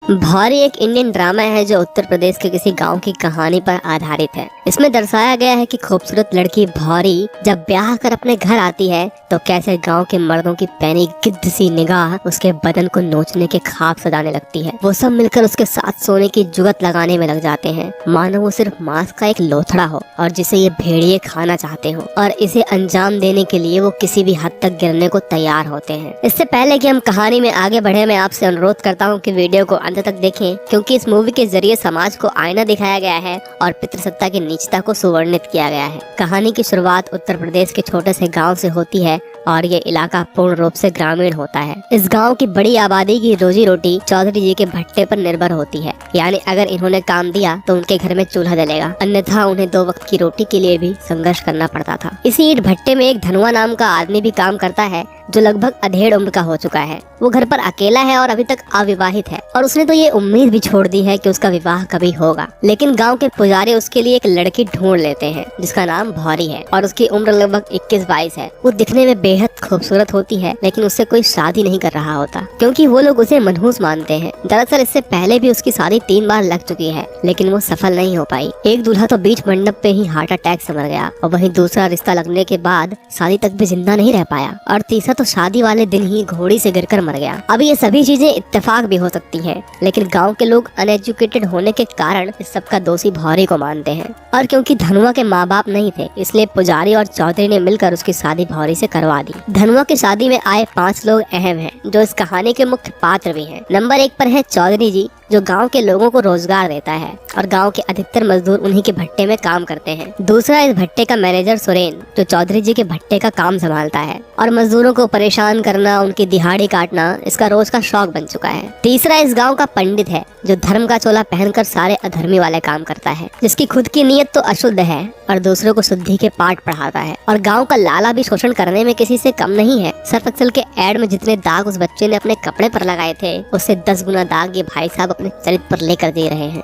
भौरी एक Indian drama है जो उत्तर प्रदेश के किसी गांव की कहानी पर आधारित है। इसमें दर्शाया गया है कि खूबसूरत लड़की भौरी जब ब्याह कर अपने घर आती है तो कैसे गांव के मर्दों की पैनी गिद्ध सी निगाह उसके बदन को नोचने के ख्वाब सजाने लगती है। वो सब मिलकर उसके साथ सोने की जुगत लगाने में लग जाते हैं, मानो वो सिर्फ मांस का एक लोथड़ा हो और जिसे ये भेड़िए खाना चाहते हो, और इसे अंजाम देने के लिए वो किसी भी हद तक गिरने को तैयार होते हैं। इससे पहले कि हम कहानी में आगे बढ़े, मैं आपसे अनुरोध करता हूँ कि वीडियो को अंत तक देखें, क्योंकि इस मूवी के जरिए समाज को आईना दिखाया गया है और पितृसत्ता की नीचता को सुवर्णित किया गया है। कहानी की शुरुआत उत्तर प्रदेश के छोटे से गांव से होती है और ये इलाका पूर्ण रूप से ग्रामीण होता है। इस गांव की बड़ी आबादी की रोजी रोटी चौधरी जी के भट्टे पर निर्भर होती है, यानी अगर इन्होंने काम दिया तो उनके घर में चूल्हा जलेगा, अन्यथा उन्हें 2 वक्त की रोटी के लिए भी संघर्ष करना पड़ता था। इसी ईंट भट्टे में एक धनुआ नाम का आदमी भी काम करता है जो लगभग अधेड़ उम्र का हो चुका है। वो घर पर अकेला है और अभी तक अविवाहित है और उसने तो ये उम्मीद भी छोड़ दी है कि उसका विवाह कभी होगा। लेकिन गांव के पुजारी उसके लिए एक लड़की ढूंढ लेते हैं जिसका नाम भौरी है और उसकी उम्र लगभग 21-22 है। वो दिखने में बेहद खूबसूरत होती है, लेकिन उससे कोई शादी नहीं कर रहा होता क्योंकि वो लोग उसे मनहूस मानते हैं। दरअसल इससे पहले भी उसकी शादी 3 बार लग चुकी है, लेकिन वो सफल नहीं हो पाई। एक दूल्हा तो बीच मंडप पे ही हार्ट अटैक से मर गया और वहीं दूसरा रिश्ता लगने के बाद शादी तक भी जिंदा नहीं रह पाया और तीसरा तो शादी वाले दिन ही घोड़ी से गिरकर मर गया। अब ये सभी चीजें इत्तेफाक भी हो सकती हैं, लेकिन गांव के लोग अनएजुकेटेड होने के कारण इस सब का दोषी भौरी को मानते हैं। और क्योंकि धनुआ के माँ बाप नहीं थे, इसलिए पुजारी और चौधरी ने मिलकर उसकी शादी भौरी से करवा दी। धनुआ की शादी में आए 5 लोग अहम हैं, जो इस कहानी के मुख्य पात्र भी हैं। नंबर 1 पर है चौधरी जी, जो गांव के लोगों को रोजगार देता है और गांव के अधिकतर मजदूर उन्हीं के भट्टे में काम करते हैं। दूसरा इस भट्टे का मैनेजर सुरेन, जो चौधरी जी के भट्टे का काम संभालता है और मजदूरों को परेशान करना, उनकी दिहाड़ी काटना इसका रोज का शौक बन चुका है। तीसरा इस गांव का पंडित है, जो धर्म का चोला पहनकर सारे अधर्मी वाले काम करता है, जिसकी खुद की नीयत तो अशुद्ध है और दूसरों को शुद्धि के पाठ पढ़ाता है। और गांव का लाला भी शोषण करने में किसी से कम नहीं है। सर्फ एक्सेल के एड में जितने दाग उस बच्चे ने अपने कपड़े पर लगाए थे, उससे 10 गुना दाग ये भाई साहब अपने चरित्र पर लेकर दे रहे हैं।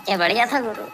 क्या बढ़िया था गुरु।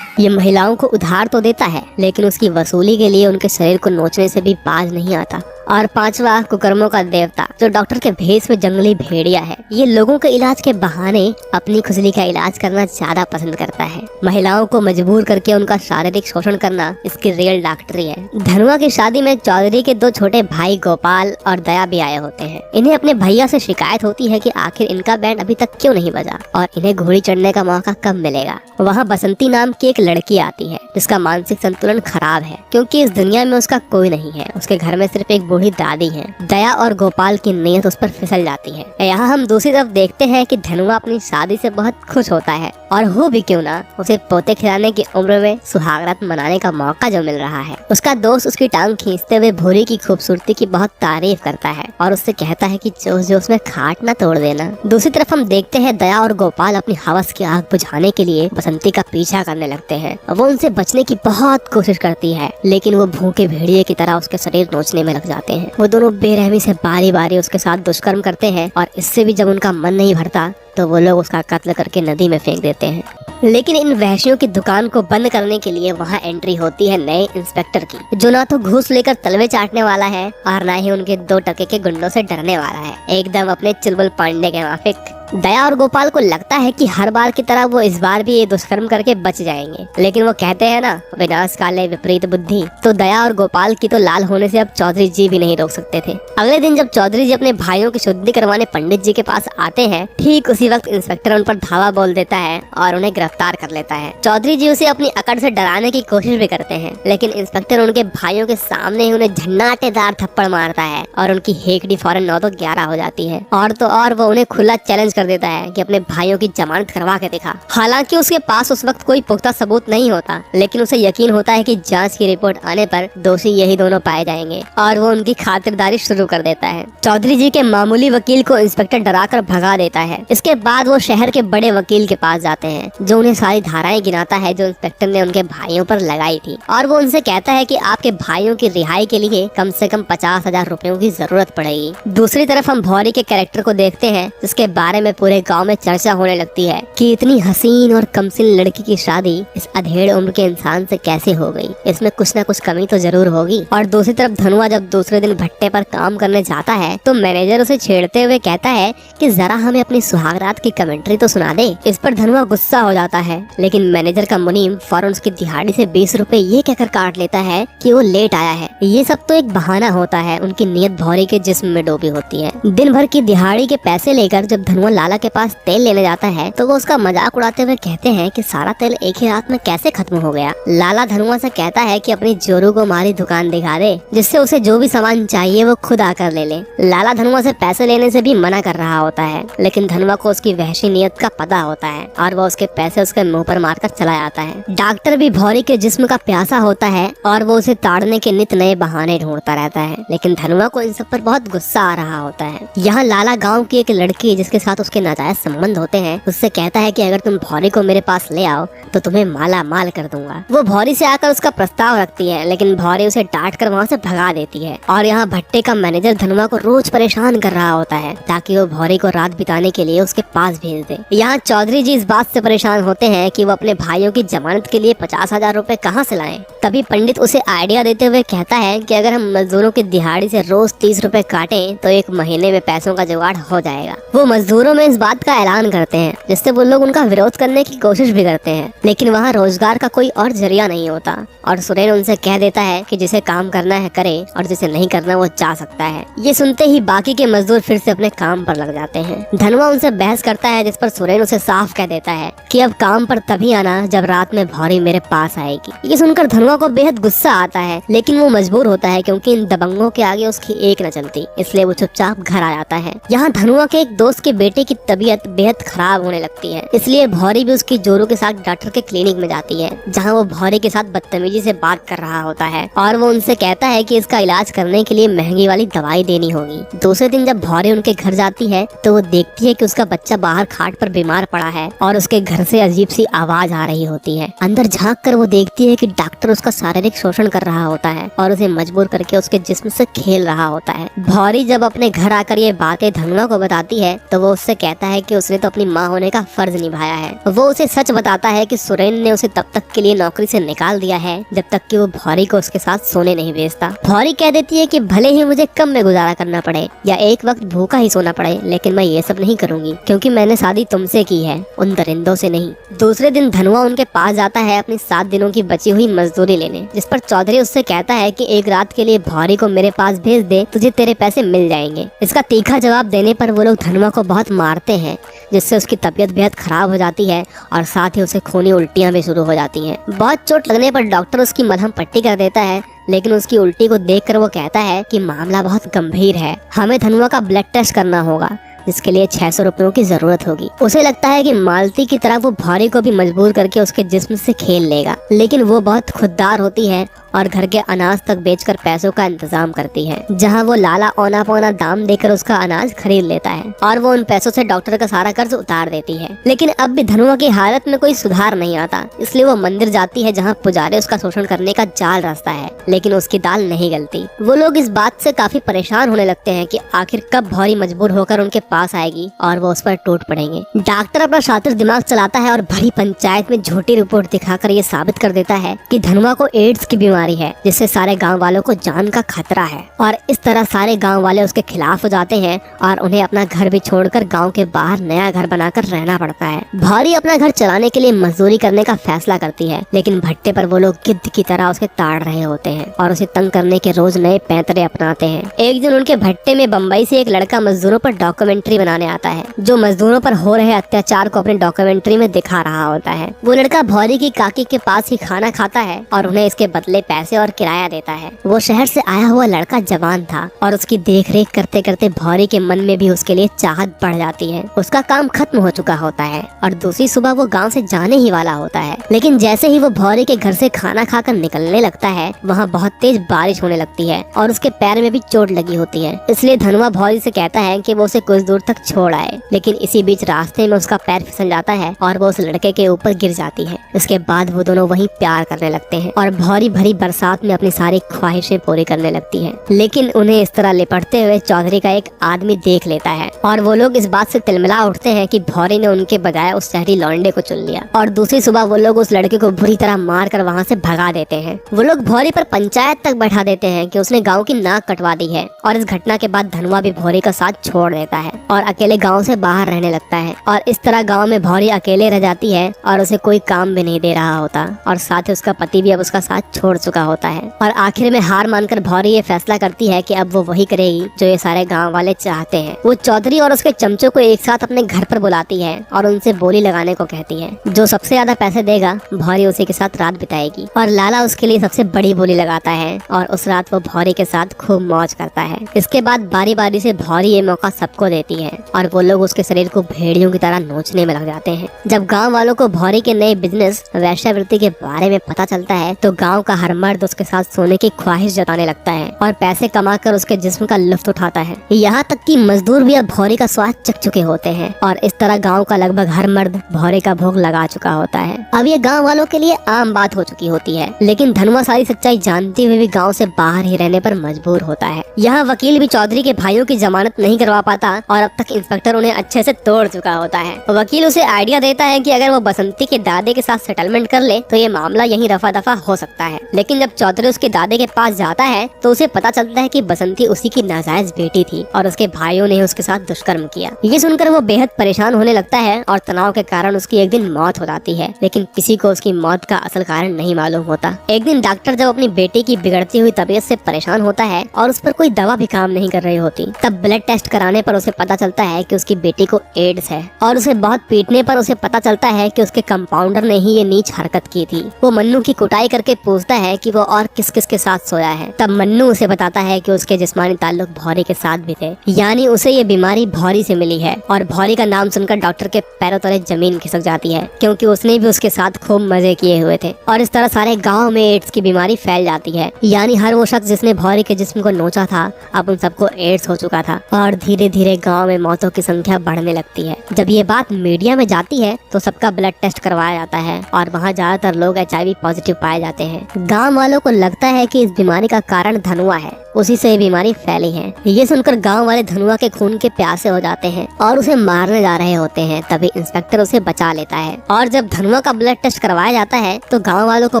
ये महिलाओं को उधार तो देता है, लेकिन उसकी वसूली के लिए उनके शरीर को नोचने से भी बाज नहीं आता। और 5वां कुकर्मों का देवता, जो डॉक्टर के भेष में जंगली भेड़िया है। ये लोगों के इलाज के बहाने अपनी खुजली का इलाज करना ज्यादा पसंद करता है। महिलाओं को मजबूर करके उनका शारीरिक शोषण करना इसकी रियल डॉक्टरी है। धनुआ की शादी में चौधरी के 2 छोटे भाई गोपाल और दया भी आए होते हैं। इन्हें अपने भैया से शिकायत होती है कि आखिर इनका बैंड अभी तक क्यों नहीं बजा और इन्हें घोड़ी चढ़ने का मौका कब मिलेगा। वहाँ बसंती नाम की एक लड़की आती है जिसका मानसिक संतुलन खराब है, क्योंकि इस दुनिया में उसका कोई नहीं है। उसके घर में सिर्फ एक बूढ़ी दादी है। दया और गोपाल की नीयत उस पर फिसल जाती है। यहाँ हम दूसरी तरफ देखते हैं कि धनुआ अपनी शादी से बहुत खुश होता है और हो भी क्यों ना, उसे पोते खिलाने की उम्र में सुहागरात मनाने का मौका जो मिल रहा है। उसका दोस्त उसकी टांग खींचते हुए भूरी की खूबसूरती की बहुत तारीफ करता है और उससे कहता है कि जोश जोश में खाट ना तोड़ देना। दूसरी तरफ हम देखते हैं दया और गोपाल अपनी हवस की आग बुझाने के लिए बसंती का पीछा करने लगते हैं। वो उनसे बचने की बहुत कोशिश करती है, लेकिन वो भूखे भेड़िए की तरह उसके शरीर नोचने में लग जाते हैं। वो दोनों बेरहमी से बारी बारी उसके साथ दुष्कर्म करते हैं और इससे भी जब उनका मन नहीं भरता तो वो लोग उसका कत्ल करके नदी में फेंक देते हैं। लेकिन इन वहशियों की दुकान को बंद करने के लिए वहाँ एंट्री होती है नए इंस्पेक्टर की, जो ना तो घूस लेकर तलवे चाटने वाला है और ना ही उनके 2 टके के गुंडों से डरने वाला है। एकदम अपने चुलबुल पांडे के माफिक। दया और गोपाल को लगता है कि हर बार की तरह वो इस बार भी ये दुष्कर्म करके बच जाएंगे, लेकिन वो कहते हैं ना, विनाश काले विपरीत बुद्धि। तो दया और गोपाल की तो लाल होने से अब चौधरी जी भी नहीं रोक सकते थे। अगले दिन जब चौधरी जी अपने भाइयों की शुद्धि करवाने पंडित जी के पास आते हैं, ठीक उसी वक्त इंस्पेक्टर उन पर धावा बोल देता है और उन्हें गिरफ्तार कर लेता है। चौधरी जी उसे अपनी अकड़ से डराने की कोशिश भी करते हैं, लेकिन इंस्पेक्टर उनके भाइयों के सामने ही उन्हें झन्नाटेदार थप्पड़ मारता है और उनकी हेकड़ी फौरन 9 तो 11 हो जाती है। और तो और वो उन्हें खुला चैलेंज कर देता है कि अपने भाइयों की जमानत करवा के दिखा। हालांकि उसके पास उस वक्त कोई पुख्ता सबूत नहीं होता, लेकिन उसे यकीन होता है कि जांच की रिपोर्ट आने पर दोषी यही दोनों पाए जाएंगे और वो उनकी खातिरदारी शुरू कर देता है। चौधरी जी के मामूली वकील को इंस्पेक्टर डराकर भगा देता है। इसके बाद वो शहर के बड़े वकील के पास जाते हैं, जो उन्हें सारी धाराएं गिनाता है जो इंस्पेक्टर ने उनके भाइयों पर लगाई थी, और वो उनसे कहता है कि आपके भाइयों की रिहाई के लिए कम से कम 50,000 रुपयों की जरूरत पड़ेगी। दूसरी तरफ हम भौरी के कैरेक्टर को देखते हैं, जिसके बारे में में पूरे गांव में चर्चा होने लगती है कि इतनी हसीन और कमसिन लड़की की शादी इस अधेड़ उम्र के इंसान से कैसे हो गई। इसमें कुछ न कुछ कमी तो जरूर होगी। और दूसरी तरफ धनुआ जब दूसरे दिन भट्टे पर काम करने जाता है तो मैनेजर उसे छेड़ते हुए कहता है कि जरा हमें अपनी सुहागरात की कमेंट्री तो सुना दे। इस पर धनुआ गुस्सा हो जाता है, लेकिन मैनेजर का मुनीम फौरन उसकी दिहाड़ी से 20 रुपए ये कहकर काट लेता है कि वो लेट आया है। ये सब तो एक बहाना होता है, उनकी नियत भौरी के जिस्म में डूबी होती है। दिन भर की दिहाड़ी के पैसे लेकर जब धनुआ लाला के पास तेल लेने जाता है तो वो उसका मजाक उड़ाते हुए कहते हैं कि सारा तेल एक ही रात में कैसे खत्म हो गया। लाला धनुआ से कहता है कि अपनी जोरू को हमारी दुकान दिखा दे, जिससे उसे जो भी सामान चाहिए वो खुद आकर ले ले। लाला धनुआ से पैसे लेने से भी मना कर रहा होता है, लेकिन धनुआ को उसकी वहशी नियत का पता होता है और वो उसके पैसे उसके मुंह पर मारकर चला जाता है। डॉक्टर भी भौरी के जिस्म का प्यासा होता है और वो उसे ताड़ने के नित नए बहाने ढूंढता रहता है, लेकिन धनुआ को इन सब पर बहुत गुस्सा आ रहा होता है। यहाँ लाला गाँव की एक लड़की जिसके साथ उसके नाजायज संबंध होते हैं उससे कहता है कि अगर तुम भौरी को मेरे पास ले आओ तो तुम्हें माला माल कर दूंगा। वो भौरी से आकर उसका प्रस्ताव रखती है, लेकिन भौरी उसे डांट कर वहाँ से भगा देती है। और यहाँ भट्टे का मैनेजर धनुआ को रोज परेशान कर रहा होता है ताकि वो भौरी को रात बिताने के लिए उसके पास भेज दे। यहाँ चौधरी जी इस बात से परेशान होते हैं कि वो अपने भाइयों की जमानत के लिए 50,000 रुपए कहाँ से लाएं। तभी पंडित उसे आइडिया देते हुए कहता है कि अगर हम मजदूरों की दिहाड़ी से रोज 30 रुपए काटें तो एक महीने में पैसों का जुगाड़ हो जाएगा। वो मजदूरों में इस बात का ऐलान करते हैं, जिससे वो लोग उनका विरोध करने की कोशिश भी करते हैं, लेकिन वहाँ रोजगार का कोई और जरिया नहीं होता। और सुरेन उनसे कह देता है कि जिसे काम करना है करे और जिसे नहीं करना वो जा सकता है। ये सुनते ही बाकी के मजदूर फिर से अपने काम पर लग जाते हैं। धनुआ उनसे बहस करता है, जिस पर सुरेन उसे साफ कह देता है कि अब काम पर तभी आना जब रात में भौरी मेरे पास आएगी। ये सुनकर धनुआ को बेहद गुस्सा आता है, लेकिन वो मजबूर होता है क्योंकि इन दबंगों के आगे उसकी एक न चलती, इसलिए वो चुपचाप घर आ जाता है। यहाँ धनुआ के एक दोस्त के बेटे की तबीयत बेहद खराब होने लगती है, इसलिए भौरी भी उसकी जोरू के साथ डॉक्टर के क्लिनिक में जाती है, जहाँ वो भौरी के साथ बदतमीजी से बात कर रहा होता है और वो उनसे कहता है कि इसका इलाज करने के लिए महंगी वाली दवाई देनी होगी। दूसरे दिन जब भौरी उनके घर जाती है तो वो देखती है कि उसका बच्चा बाहर खाट पर बीमार पड़ा है और उसके घर से अजीब सी आवाज आ रही होती है। अंदर झांक कर वो देखती है कि डॉक्टर उसका शारीरिक शोषण कर रहा होता है और उसे मजबूर करके उसके जिस्म से खेल रहा होता है। भौरी जब अपने घर आकर ये बातें धनुआ को बताती है तो वो उससे कहता है कि उसने तो अपनी माँ होने का फर्ज निभाया है। वो उसे सच बताता है कि सुरेन ने उसे तब तक के लिए नौकरी से निकाल दिया है जब तक कि वो भौरी को उसके साथ सोने नहीं भेजता। भौरी कह देती है कि भले ही मुझे कम में गुजारा करना पड़े या एक वक्त भूखा ही सोना पड़े, लेकिन मैं ये सब नहीं करूंगी क्योंकि मैंने शादी तुमसे की है, उन दरिंदों से नहीं। दूसरे दिन धनुआ उनके पास जाता है अपनी 7 दिनों की बची हुई मजदूरी लेने, जिस पर चौधरी उससे कहता है कि एक रात के लिए भौरी को मेरे पास भेज दे, तुझे तेरे पैसे मिल जाएंगे। इसका तीखा जवाब देने पर वो लोग धनुआ को बहुत मारते हैं, जिससे उसकी तबीयत बेहद खराब हो जाती है और साथ ही उसे खूनी उल्टियां भी शुरू हो जाती हैं। बहुत चोट लगने पर डॉक्टर उसकी मलहम पट्टी कर देता है, लेकिन उसकी उल्टी को देखकर वो कहता है कि मामला बहुत गंभीर है, हमें धनुआ का ब्लड टेस्ट करना होगा, जिसके लिए 600 रुपयों की जरूरत होगी। उसे लगता है कि मालती की तरह वो भौरी को भी मजबूर करके उसके जिस्म से खेल लेगा, लेकिन वो बहुत खुददार होती है और घर के अनाज तक बेचकर पैसों का इंतजाम करती है, जहां वो लाला औना पौना दाम देकर उसका अनाज खरीद लेता है और वो उन पैसों से डॉक्टर का सारा कर्ज उतार देती है। लेकिन अब भी धनुआ की हालत में कोई सुधार नहीं आता, इसलिए वो मंदिर जाती है जहाँ पुजारी उसका शोषण करने का जाल रचता है, लेकिन उसकी दाल नहीं गलती। वो लोग इस बात से काफी परेशान होने लगते हैं कि आखिर कब भौरी मजबूर होकर उनके पास आएगी और वो उस पर टूट पड़ेंगे। डॉक्टर अपना शातिर दिमाग चलाता है और भरी पंचायत में झूठी रिपोर्ट दिखाकर ये साबित कर देता है कि धनुआ को एड्स की बीमारी है, जिससे सारे गांव वालों को जान का खतरा है। और इस तरह सारे गांव वाले उसके खिलाफ हो जाते हैं और उन्हें अपना घर भी छोड़कर गांव के बाहर नया घर बनाकर रहना पड़ता है। भौरी अपना घर चलाने के लिए मजदूरी करने का फैसला करती है, लेकिन भट्टे पर वो लोग गिद्ध की तरह उसे ताड़ रहे होते हैं और उसे तंग करने के रोज नए पैंतरे अपनाते हैं। एक दिन उनके भट्टे में बम्बई से एक लड़का मजदूरों पर डॉक्यूमेंट्री बनाने आता है, जो मजदूरों पर हो रहे अत्याचार को अपने डॉक्यूमेंट्री में दिखा रहा होता है। वो लड़का भौरी की काकी के पास ही खाना खाता है और उन्हें इसके बदले पैसे और किराया देता है। वो शहर से आया हुआ लड़का जवान था और उसकी देखरेख करते करते भौरी के मन में भी उसके लिए चाहत बढ़ जाती है। उसका काम खत्म हो चुका होता है और दूसरी सुबह वो गांव से जाने ही वाला होता है, लेकिन जैसे ही वो भौरी के घर से खाना खाकर निकलने लगता है, वहाँ बहुत तेज बारिश होने लगती है और उसके पैर में भी चोट लगी होती है। इसलिए धनुआ भौरी से कहता है कि वो उसे कुछ दूर तक छोड़ आए, लेकिन इसी बीच रास्ते में उसका पैर फिसल जाता है और वो उस लड़के के ऊपर गिर जाती है। उसके बाद वो दोनों वहीं प्यार करने लगते हैं और भौरी भरी बरसात में अपनी सारी ख्वाहिशें पूरी करने लगती है। लेकिन उन्हें इस तरह लिपटते हुए चौधरी का एक आदमी देख लेता है और वो लोग इस बात से तिलमिला उठते हैं कि भौरी ने उनके बजाय उस शहरी लौंडे को चुन लिया। और दूसरी सुबह वो लोग उस लड़के को बुरी तरह मार कर वहाँ से भगा देते हैं। वो लोग भौरी पर पंचायत तक बैठा देते हैं कि उसने गाँव की नाक कटवा दी है। और इस घटना के बाद धनुआ भी भौरी का साथ छोड़ देता है और अकेले गाँव से बाहर रहने लगता है। और इस तरह गाँव में भौरी अकेले रह जाती है और उसे कोई काम भी नहीं दे रहा होता और साथ ही उसका पति भी अब उसका साथ छोड़ चुका होता है। और आखिर में हार मानकर भौरी ये फैसला करती है कि अब वो वही करेगी जो ये सारे गांव वाले चाहते हैं। वो चौधरी और उसके चमचों को एक साथ अपने घर पर बुलाती है और उनसे बोली लगाने को कहती है। जो सबसे ज्यादा पैसे देगा भौरी उसी के साथ रात बिताएगी। और लाला उसके लिए सबसे बड़ी बोली लगाता है और उस रात वो भौरी के साथ खूब मौज करता है। इसके बाद बारी बारी से भौरी ये मौका सबको देती है और वो लोग उसके शरीर को भेड़ियों की तरह नोचने में लग जाते हैं। जब गाँव वालों को भौरी के नए बिजनेस वेश्यावृत्ति के बारे में पता चलता है तो गांव का हर मर्द उसके साथ सोने की ख्वाहिश जताने लगता है और पैसे कमाकर उसके जिस्म का लुत्फ उठाता है। यहाँ तक कि मजदूर भी अब भौरी का स्वाद चख चुके होते हैं और इस तरह गांव का लगभग हर मर्द भौरी का भोग लगा चुका होता है। अब ये गांव वालों के लिए आम बात हो चुकी होती है। लेकिन धनुआ सारी सच्चाई जानते हुए भी गाँव से बाहर ही रहने पर मजबूर होता है। यहाँ वकील भी चौधरी के भाइयों की जमानत नहीं करवा पाता और अब तक इंस्पेक्टर उन्हें अच्छे से तोड़ चुका होता है। वकील उसे आइडिया देता है कि अगर वो बसंती के दादे के साथ सेटलमेंट कर ले तो ये मामला यहीं रफा दफा हो सकता है। लेकिन जब चौधरी उसके दादे के पास जाता है तो उसे पता चलता है कि बसंती उसी की नाजायज बेटी थी और उसके भाइयों ने उसके साथ दुष्कर्म किया। ये सुनकर वो बेहद परेशान होने लगता है और तनाव के कारण उसकी एक दिन मौत हो जाती है। लेकिन किसी को उसकी मौत का असल कारण नहीं मालूम होता। एक दिन डॉक्टर जब अपनी बेटी की बिगड़ती हुई तबीयत से परेशान होता है और उस पर कोई दवा भी काम नहीं कर रही होती, तब ब्लड टेस्ट कराने पर उसे पता चलता है कि उसकी बेटी को एड्स है। और उसे बहुत पीटने पर उसे पता चलता है कि उसके कंपाउंडर ने ही ये नीच हरकत की थी। वो मन्नू की कुटाई करके पूछता है कि वो और किस किस के साथ सोया है। तब मन्नू उसे बताता है कि उसके जिस्मानी ताल्लुक भौरी के साथ भी थे, यानी उसे ये बीमारी भौरी से मिली है। और भौरी का नाम सुनकर डॉक्टर के पैरों तले जमीन खिसक जाती है क्योंकि उसने भी उसके साथ खूब मजे किए हुए थे। और इस तरह सारे गाँव में एड्स की बीमारी फैल जाती है, यानी हर वो शख्स जिसने भौरी के जिस्म को नोचा था अब उन सबको एड्स हो चुका था। और धीरे धीरे गाँव में मौतों की संख्या बढ़ने लगती है। जब ये बात मीडिया में जाती है तो सबका ब्लड टेस्ट करवाया जाता है और वहाँ ज्यादातर लोग HIV पॉजिटिव पाए जाते हैं। गांव वालों को लगता है कि इस बीमारी का कारण धनुआ है, उसी से ये बीमारी फैली है। ये सुनकर गांव वाले धनुआ के खून के प्यासे हो जाते हैं और उसे मारने जा रहे होते हैं। तभी इंस्पेक्टर उसे बचा लेता है और जब धनुआ का ब्लड टेस्ट करवाया जाता है तो गांव वालों को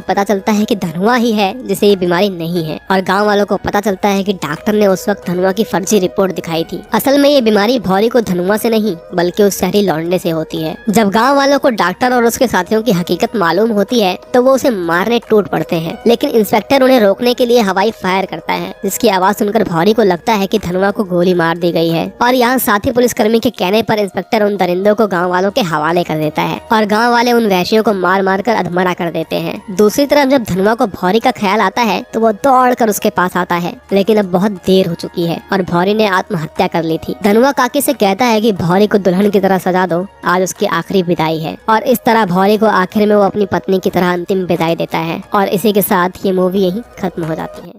पता चलता है कि धनुआ ही है जिसे ये बीमारी नहीं है। और गांव वालों को पता चलता है कि डॉक्टर ने उस वक्त धनुआ की फर्जी रिपोर्ट दिखाई थी। असल में ये बीमारी भौरी को धनुआ से नहीं बल्कि उस शहरी लौंडे से होती है। जब गाँव वालों को डॉक्टर और उसके साथियों की हकीकत मालूम होती है तो वो उसे मारने टूट पड़ते हैं। लेकिन इंस्पेक्टर उन्हें रोकने के लिए हवाई फायर करता है, जिसकी आवाज सुनकर भौरी को लगता है कि धनुआ को गोली मार दी गई है। और यहाँ साथी पुलिसकर्मी के कहने पर इंस्पेक्टर उन दरिंदों को गाँव वालों के हवाले कर देता है और गाँव वाले उन वैश्यों को मार मार कर अधमरा कर देते हैं। दूसरी तरफ जब धनुआ को भौरी का ख्याल आता है तो वो दौड़ कर उसके पास आता है, लेकिन अब बहुत देर हो चुकी है और भौरी ने आत्महत्या कर ली थी। धनुआ काकी से कहता है कि भौरी को दुल्हन की तरह सजा दो, आज उसकी आखिरी विदाई है। और इस तरह भौरी को आखिर में वो अपनी पत्नी की तरह अंतिम विदाई देता है। और इसी के साथ ये मूवी यहीं खत्म हो जाती है।